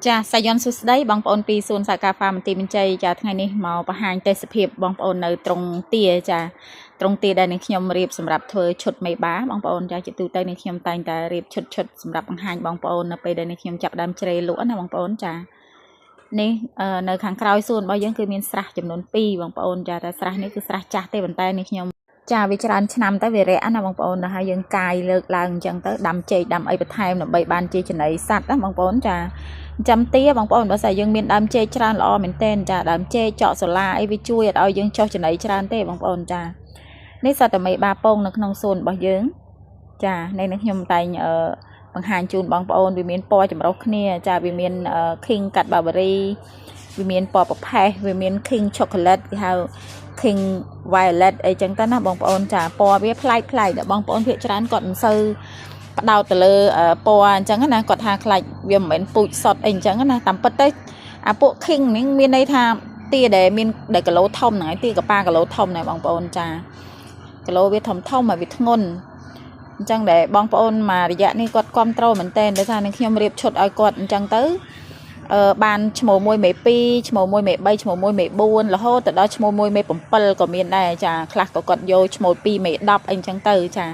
ចាសាយ័នសុស្ដីបងប្អូនពីសួនសាកាហ្វាមន្ទីរមានជ័យចាថ្ងៃនេះមកបង្ហាញទេសភាពបងប្អូននៅត្រង់ទាចាត្រង់ទាដែលនឹងខ្ញុំរៀបសម្រាប់ធ្វើឈុតមេបាបងប្អូនចាជាទូទៅនឹងខ្ញុំតែងតែរៀបឈុតសម្រាប់បង្ហាញបងប្អូននៅពេលដែលខ្ញុំចាប់ដើមជ្រេលក់ណាបងប្អូនចានេះនៅខាងក្រោយសួនរបស់យើងគឺមានស្រះចំនួន2បងប្អូនចាតែស្រះនេះគឺស្រះចាស់ទេប៉ុន្តែនេះខ្ញុំចាវាច្រើនឆ្នាំទៅវារាក់ណាបងប្អូនដល់ហើយយើងកាយលើកឡើងអញ្ចឹងទៅដាំចេកដាំអីបន្ថែមដើម្បីបានជាចំណីសัตว์ណាបងប្អូនចាចាំទាបងប្អូនបើស្អីយើងមានដើមចេកច្រើនល្អមែនទែនចាដើមចេកចកសូឡាអីវាជួយឲ្យយើងចុះចំណីច្រើនទេបងប្អូនចានេះសត្វតែមេបាពងនៅក្នុងសួនរបស់យើងចានេះខ្ញុំតែងបង្ហាញជូនបងប្អូនវាមានពណ៌ចម្រុះគ្នាចាវាមាន King Cadbury វាមានពណ៌ប្រផេះវាមាន King Chocolate គេហៅ King Violet អីចឹងទៅណាបងប្អូនចាពណ៌វាប្លែកដល់បងប្អូនភាគច្រើនគាត់មិនសូវផ្ដោតទៅលើពណ៌អញ្ចឹងណាគាត់ថាខ្លាចវាមិនមែនពូជសុតអីអញ្ចឹងណាតាមពិតទៅអាពួក King នេះមានន័យថាទាដែលមានដែលគីឡូធំហ្នឹងហើយទាកប៉ាគីឡូធំណាបងប្អូនចាគីឡូវាធំហើយវាធ្ងន់អញ្ចឹងដែលបងប្អូនមករយៈនេះគាត់គ្រប់ត្រូលមែនតើដោយសារនឹងខ្ញុំរៀបឈុតឲ្យគាត់អញ្ចឹងទៅបានឈ្មោះមួយមេ2ឈ្មោះមួយមេ3ឈ្មោះមួយមេ4រហូតទៅដល់ឈ្មោះមួយមេ7ក៏មានដែរចាខ្លះក៏គាត់យកឈ្មោះ2មេ10អីអញ្ចឹងទៅចា